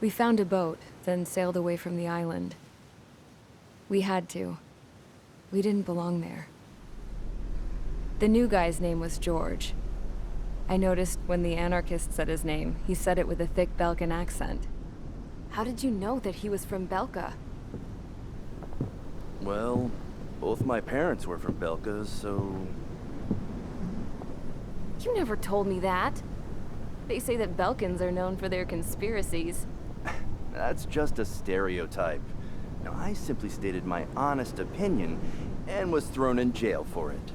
We found a boat, then sailed away from the island. We had to. We didn't belong there. The new guy's name was George. I noticed when the anarchist said his name, he said it with a thick Belkan accent. How did you know that he was from Belka? Well, both my parents were from Belka, so... You never told me that. They say that Belkans are known for their conspiracies. That's just a stereotype. Now, I simply stated my honest opinion and was thrown in jail for it.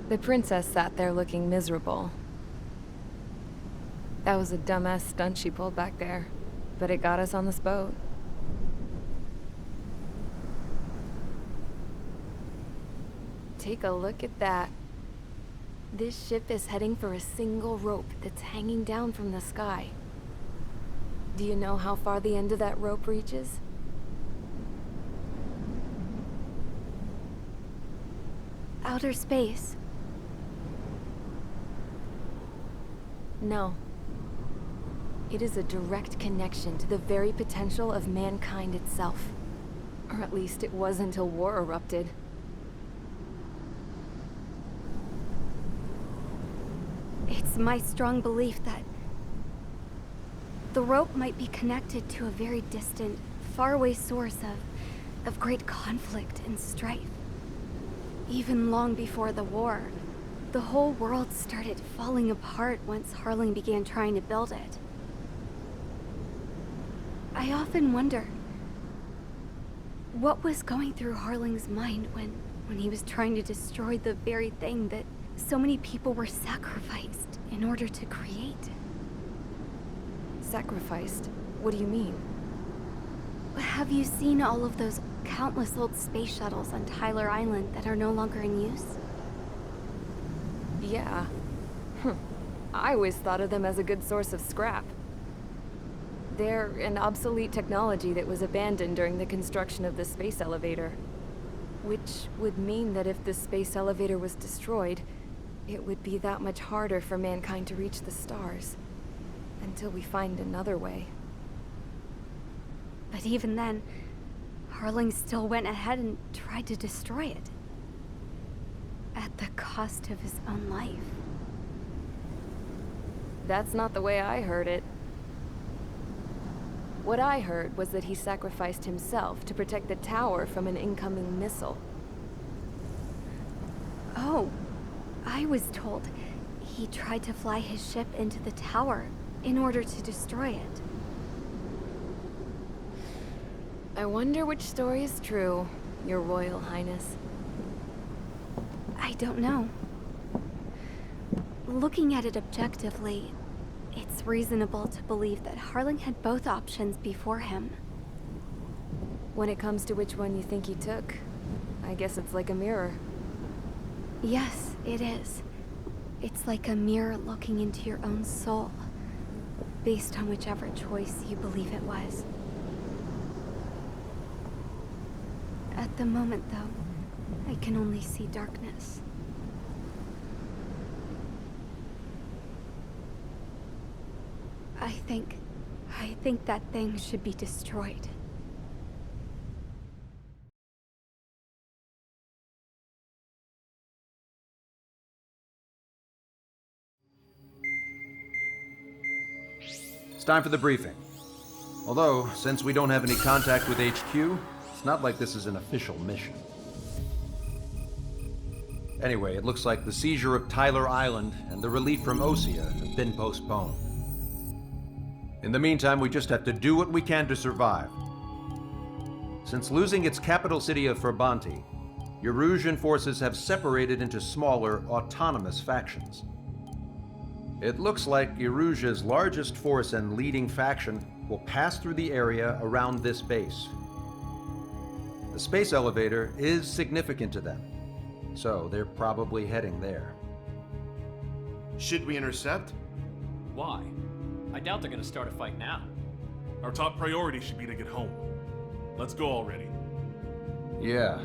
The princess sat there looking miserable. That was a dumbass stunt she pulled back there, but it got us on this boat. Take a look at that. This ship is heading for a single rope that's hanging down from the sky. Do you know how far the end of that rope reaches? Outer space. No. It is a direct connection to the very potential of mankind itself. Or at least it was until war erupted. It's my strong belief that the rope might be connected to a very distant, faraway source of great conflict and strife. Even long before the war, the whole world started falling apart once Harling began trying to build it. I often wonder what was going through Harling's mind when he was trying to destroy the very thing that so many people were sacrificed in order to create. Sacrificed? What do you mean? Have you seen all of those countless old space shuttles on Tyler Island that are no longer in use? Yeah. I always thought of them as a good source of scrap. They're an obsolete technology that was abandoned during the construction of the space elevator. Which would mean that if the space elevator was destroyed, it would be that much harder for mankind to reach the stars. Until we find another way. But even then, Harling still went ahead and tried to destroy it. At the cost of his own life. That's not the way I heard it. What I heard was that he sacrificed himself to protect the tower from an incoming missile. Oh, I was told he tried to fly his ship into the tower in order to destroy it. I wonder which story is true, Your Royal Highness. I don't know. Looking at it objectively, it's reasonable to believe that Harling had both options before him. When it comes to which one you think he took, I guess it's like a mirror. Yes, it is. It's like a mirror looking into your own soul, based on whichever choice you believe it was. At the moment, though, I can only see darkness. I think that thing should be destroyed. It's time for the briefing. Although, since we don't have any contact with HQ, it's not like this is an official mission. Anyway, it looks like the seizure of Tyler Island and the relief from Osea have been postponed. In the meantime, we just have to do what we can to survive. Since losing its capital city of Ferbanti, Erusian forces have separated into smaller, autonomous factions. It looks like Erusia's largest force and leading faction will pass through the area around this base. The space elevator is significant to them, so they're probably heading there. Should we intercept? Why? I doubt they're gonna start a fight now. Our top priority should be to get home. Let's go already. Yeah.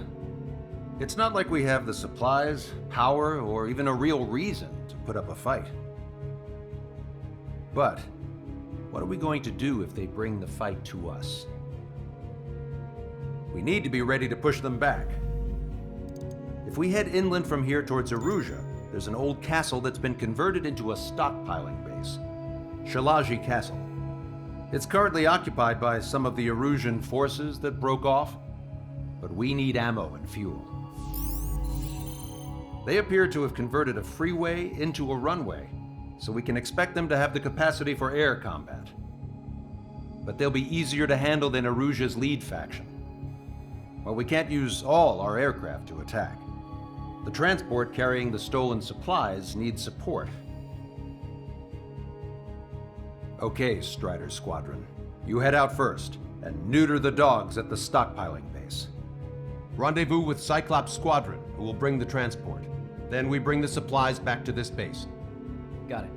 It's not like we have the supplies, power, or even a real reason put up a fight. But what are we going to do if they bring the fight to us? We need to be ready to push them back. If we head inland from here towards Erusia, there's an old castle that's been converted into a stockpiling base. Shalaji Castle. It's currently occupied by some of the Erusian forces that broke off, but we need ammo and fuel. They appear to have converted a freeway into a runway, so we can expect them to have the capacity for air combat. But they'll be easier to handle than Erusia's lead faction. Well, we can't use all our aircraft to attack. The transport carrying the stolen supplies needs support. Okay, Strider Squadron. You head out first and neuter the dogs at the stockpiling base. Rendezvous with Cyclops Squadron, who will bring the transport. Then we bring the supplies back to this base. Got it.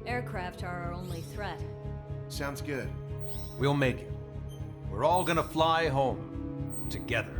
Aircraft are our only threat. Sounds good. We'll make it. We're all gonna fly home. Together.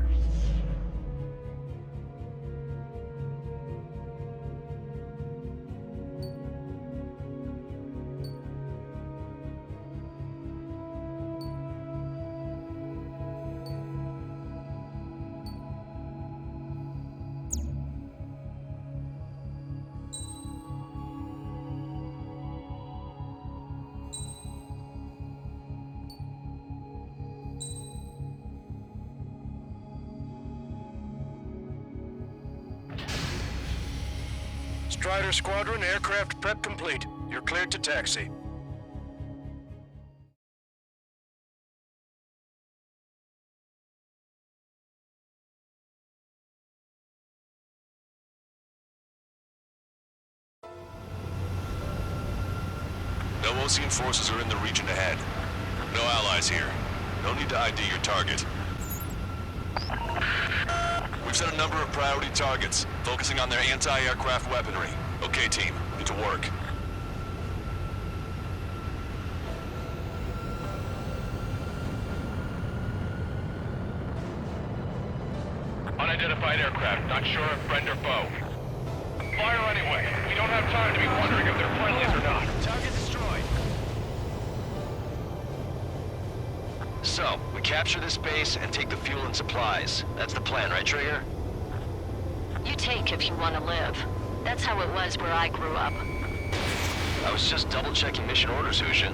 Strider Squadron, aircraft prep complete. You're cleared to taxi. No Osean forces are in the region ahead. No allies here. No need to ID your target. We've set a number of priority targets, focusing on their anti-aircraft weaponry. Okay, team, get to work. Unidentified aircraft, not sure if friend or foe. Fire anyway. We don't have time to be wondering if they're friendlies or not. Target destroyed. So, we capture this base and take the fuel and supplies. That's the plan, right, Trigger? You take if you want to live. That's how it was where I grew up. I was just double-checking mission orders, Hushin.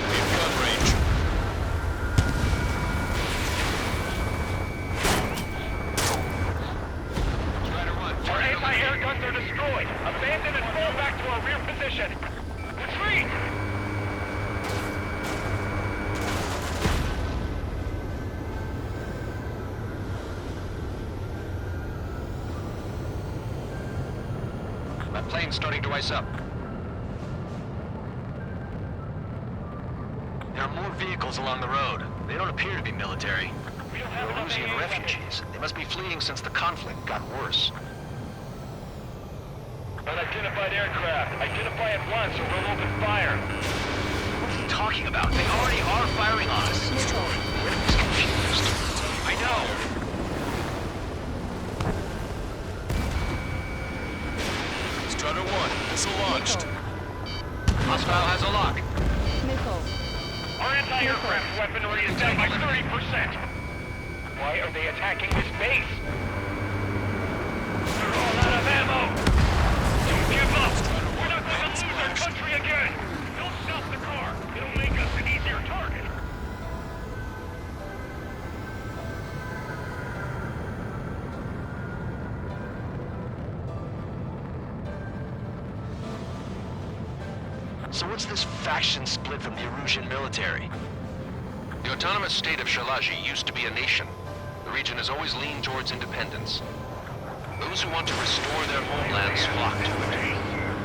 In gun range. Strider 1, Our anti-air guns are destroyed. Abandon and fall back to our rear position. Retreat! My plane's starting to ice up. There are more vehicles along the road. They don't appear to be military. We don't They're have enough Erusian AA refugees. They must be fleeing since the conflict got worse. Unidentified aircraft. Identify at once or we'll open fire. What are you talking about? They already are firing on us. He's confused. I know. Strider 1, missile launched. Hostile has a lock. Missile. Our anti-aircraft weaponry is down by 30%. Why are they attacking this base? They're all out of ammo. Don't give up. We're not going to lose our country again. Don't stop the car. It'll make us an easier target. So what's this faction split from the Erusian military? The autonomous state of Shalaji used to be a nation. The region has always leaned towards independence. Those who want to restore their homelands flock to it.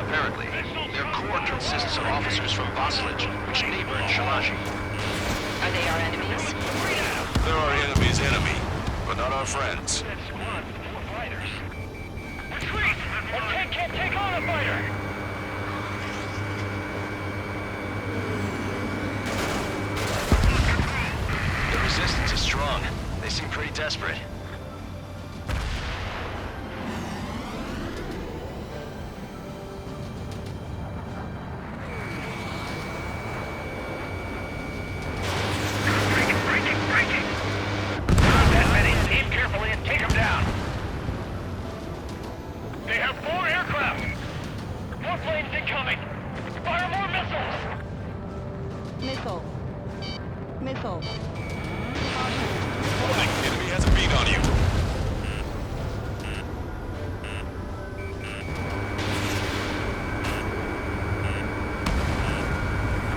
Apparently, their core consists of officers from Vaslij, which neighbor Shalaji. Are they our enemies? They're our enemy's enemy, but not our friends. That squad with 4 fighters. Retreat! Our tank can't take on a fighter! The resistance is strong. They seem pretty desperate. Breaking! Not that many. Aim carefully and take them down. They have 4 aircraft. More planes incoming. Fire more missiles. Missile. Warning, enemy has a bead on you.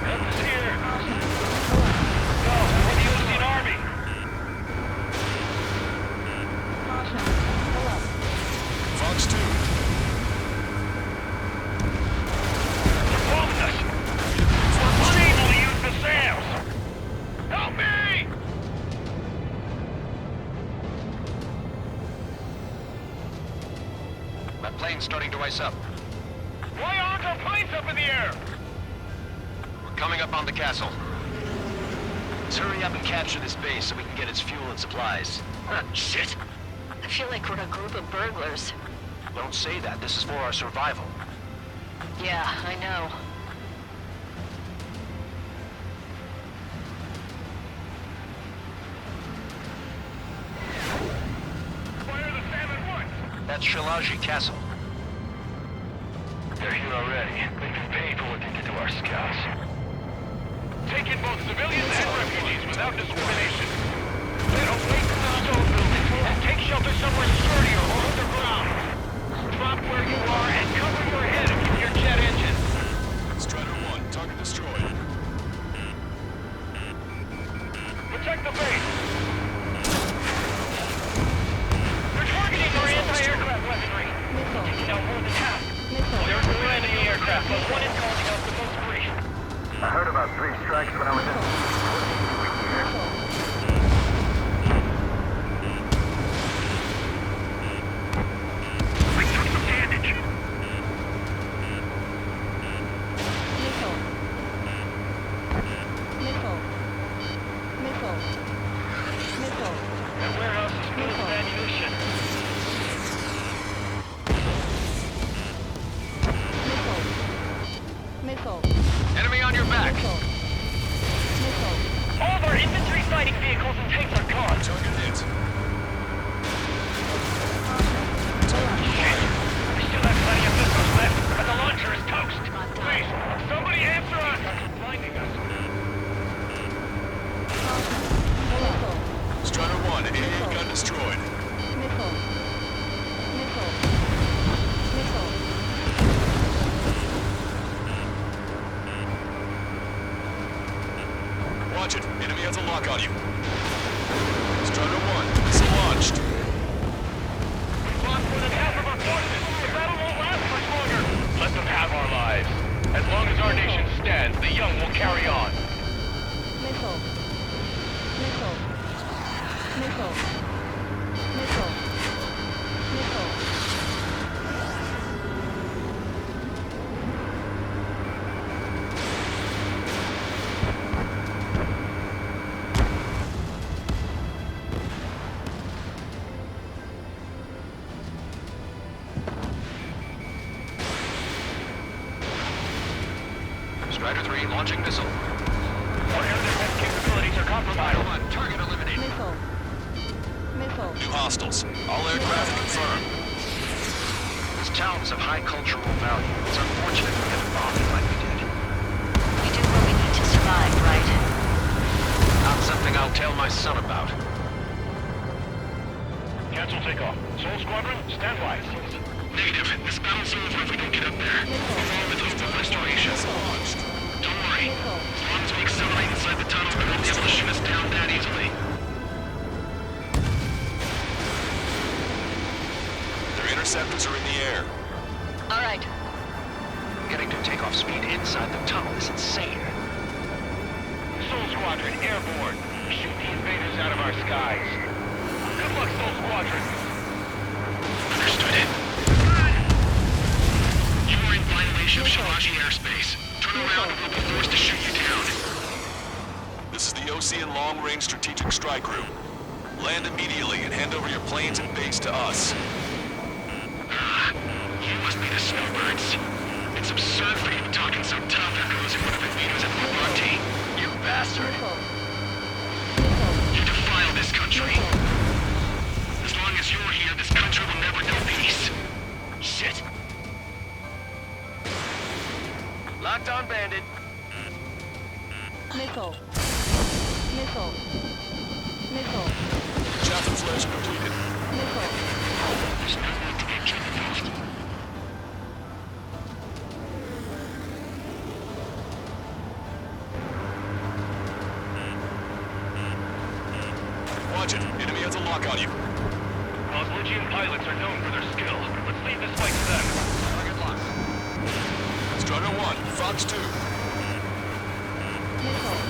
Help is here. Go, for the Ocean Army. Fox 2. They're following us. We're unable to use the sails. Help me! My plane's starting to ice up. Why aren't our planes up in the air? We're coming up on the castle. Let's hurry up and capture this base so we can get its fuel and supplies. Shit. I feel like we're a group of burglars. Don't say that. This is for our survival. Yeah, I know. Fire the salmon once! That's Shalaji Castle. They're here already. They've been paid for what they did to our scouts. Take in both civilians and refugees without discrimination. Then await the stone building and take shelter somewhere sturdier or underground. Drop where you are and cover your head with your jet engine. Strider 1, target destroyed. Protect the base. They're targeting our anti-aircraft weaponry. Taking out more than half. They're landing the aircraft, but one is calling out the most free. I heard about 3 strikes when I was We took some damage. That warehouse is full of ammunition. Enemy on your back. All of our infantry fighting vehicles and tanks are gone. Target hit. Shit. We still have plenty of missiles left, but the launcher is toast. Please, somebody answer us. Blinding us. Strider 1, AA gun destroyed. Watch it. Enemy has a lock on you. Strider 1, missile launched. We've lost more than half of our forces. The battle won't last much longer. Let them have our lives. As long as our nation stands, the young will carry on. Strider 3 launching missile. Our air defense capabilities are compromised. Strider 1, target eliminated. New hostiles. All aircraft confirmed. These towns have high cultural value. It's unfortunate we get bombed like we did. We do what we need to survive, right? Not something I'll tell my son about. Cancel takeoff. Soul Squadron, stand by. Negative. This battle's over if we don't get up there. We're all with hostile restoration. Don't worry. As long as we accelerate inside the tunnel, they won't be able to shoot us down that easily. Their interceptors are in the air. All right. Getting to takeoff speed inside the tunnel is insane. Soul Squadron, airborne. Shoot the invaders out of our skies. Good luck, Soul Squadron. Understood it. You are in violation of Shalaji airspace. Turn around or we'll be forced to shoot you down. This is the Ocean Long-Range Strategic Strike Group. Land immediately and hand over your planes and base to us. You must be the snowbirds. It's absurd for you talking so tough after losing one of the leaders at Levante. You bastard! You defile this country. As long as you're here, this country will never know peace. Shit. Locked on, Bandit. Missile. Missile. Missile. Chaff and flash completed. Missile. There's no need to get confused. Watch it. Enemy has a lock on you. Oslogian pilots are known for their skill. Let's leave this fight to them. Target locked. Strider 1, Fox 2. Missile.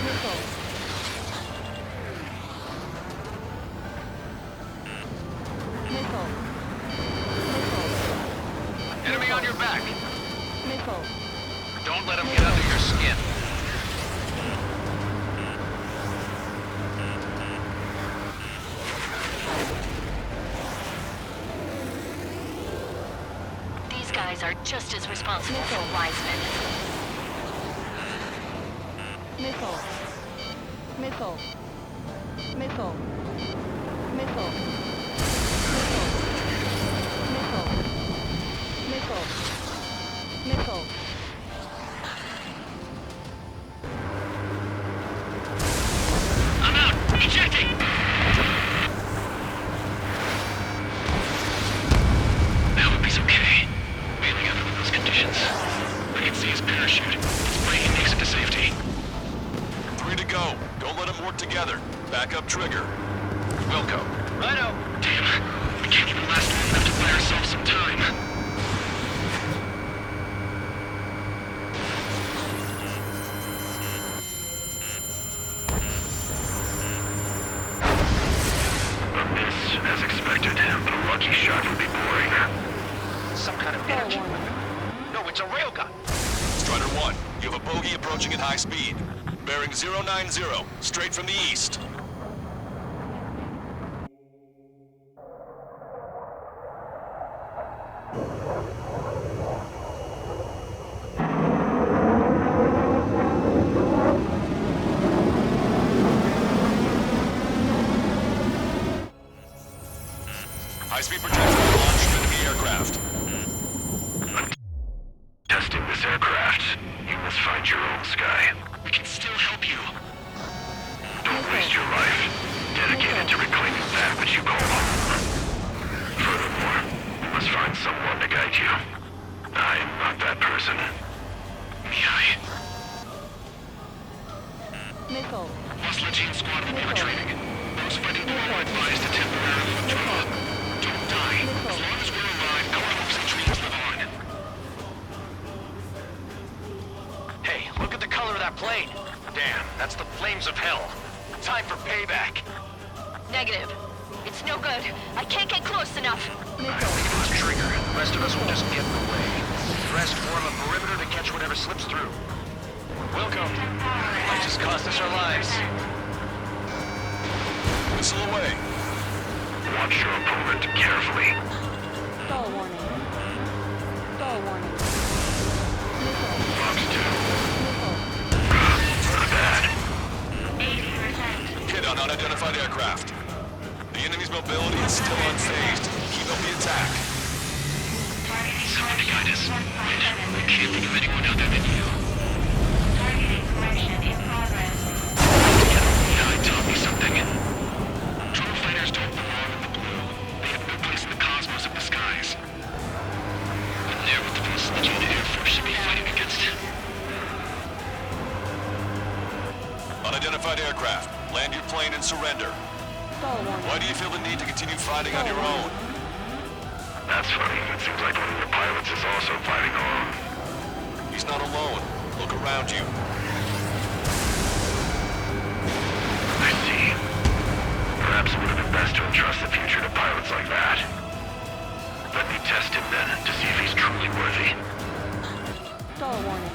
Missile. Missile. Missile. Enemy on your back. Missile. Don't let him get under your skin. These guys are just as responsible for Wiseman. Missile. Missile. Missile. Missile. Missile. Missile. Missile. I'm out. Ejecting. I hope he's okay. Bailing out under those conditions. I can see his parachute. His braking makes it to safety. 3 to go. Don't let them work together. Back up trigger. Wilco. Righto. Damn. We can't even last long enough to buy ourselves some time. A miss, as expected. A lucky shot would be boring. Some kind of energy weapon. No, it's a railgun. Strider 1, you have a bogey approaching at high speed. Bearing 090, straight from the east. High-speed projection launched enemy aircraft. I'm testing this aircraft. You must find your own sky. We can still help you. Don't waste your life. Dedicated to reclaiming that which you call home. Furthermore, you must find someone to guide you. I am not that person. Mihai. Missile. Oslogian squad will be retraining. Those fighting below are advised to temporarily withdraw. Don't die. As long as we're alive, our hopes and dreams live on. Hey, look at the color of that plane. Damn, that's the flames of hell. Time for payback. Negative. It's no good. I can't get close enough. I only lost trigger. The rest of us will just get in the way. The rest form a perimeter to catch whatever slips through. Welcome. Might just cost us our lives. Whistle away. Watch your opponent carefully. Stall warning. Stall warning. Fox 2. Missile. Not bad. Hit on unidentified aircraft. The enemy's mobility is still unfazed. Keep up the attack. Someone to guide us. Wait, I can't think of anyone other than you. Now taught me something. Drone fighters don't belong in the blue. They have no place in the cosmos of the skies. And they're what the Oslogian Air Force should be fighting against. Unidentified aircraft. Land your plane and surrender. Stall warning. Why do you feel the need to continue fighting on your own? That's funny. It seems like one of your pilots is also fighting alone. He's not alone. Look around you. I see. Perhaps it would have been best to entrust the future to pilots like that. Let me test him then, to see if he's truly worthy. Stall warning.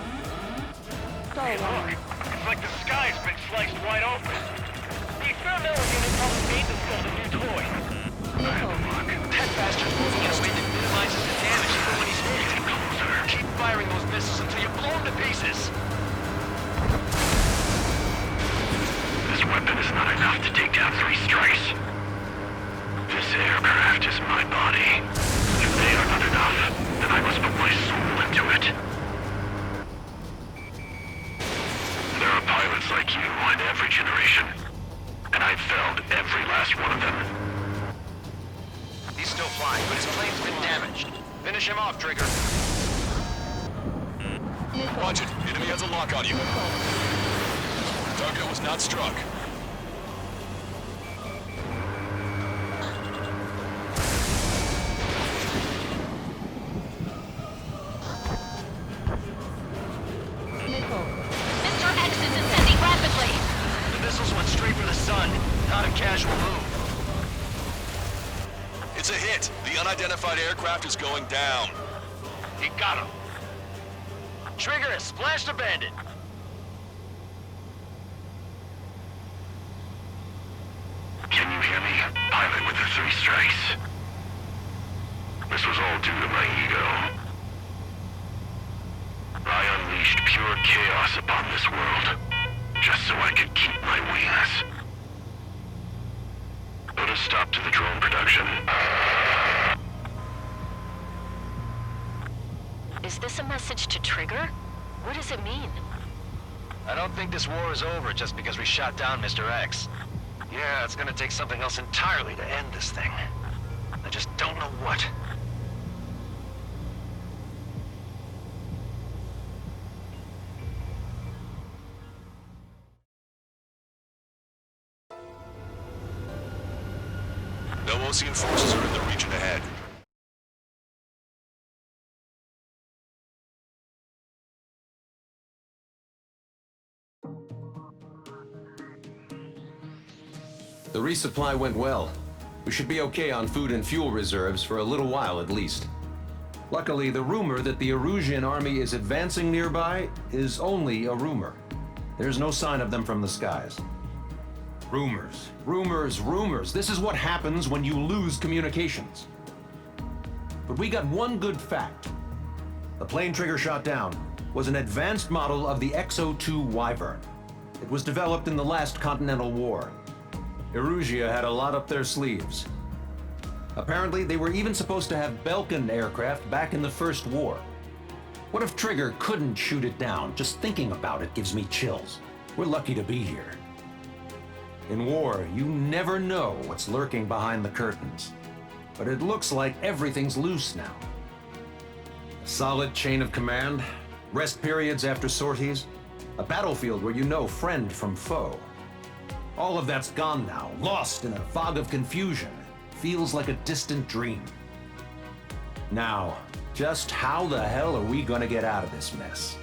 Stall Hey, look. warning. It's like the sky's been sliced wide open. The experimental unit probably made themselves a new toy. Look, that bastard's moving in a way that minimizes the damage even when he's hit. Keep firing those missiles until you blow him to pieces. This weapon is not enough to take down 3 strikes. This aircraft is my body. If they are not enough, then I must put my soul into it. There are pilots like you in every generation, and I've felled every last one of them. He's still flying, but his plane's been damaged. Finish him off, Trigger. Watch it. Enemy has a lock on you. Target was not struck. Mr. X is ascending rapidly. The missiles went straight for the sun. Not a casual move. It's a hit. The unidentified aircraft is going down. He got him. Trigger has splashed a bandit. Can you hear me? Pilot with the 3 strikes. This was all due to my ego. I unleashed pure chaos upon this world, just so I could keep my wings. Put a stop to the drone production. Is this a message to Trigger? What does it mean? I don't think this war is over just because we shot down Mr. X. Yeah, it's gonna take something else entirely to end this thing. I just don't know what. No Osean forces are in the region ahead. The resupply went well. We should be okay on food and fuel reserves for a little while at least. Luckily, the rumor that the Erusian army is advancing nearby is only a rumor. There's no sign of them from the skies. Rumors, rumors, rumors. This is what happens when you lose communications. But we got one good fact. The plane Trigger shot down was an advanced model of the XO-2 Wyvern. It was developed in the last Continental War. Erusia had a lot up their sleeves. Apparently, they were even supposed to have Belkin aircraft back in the First War. What if Trigger couldn't shoot it down? Just thinking about it gives me chills. We're lucky to be here. In war, you never know what's lurking behind the curtains. But it looks like everything's loose now. A solid chain of command, rest periods after sorties, a battlefield where you know friend from foe. All of that's gone now, lost in a fog of confusion. Feels like a distant dream. Now, just how the hell are we gonna get out of this mess?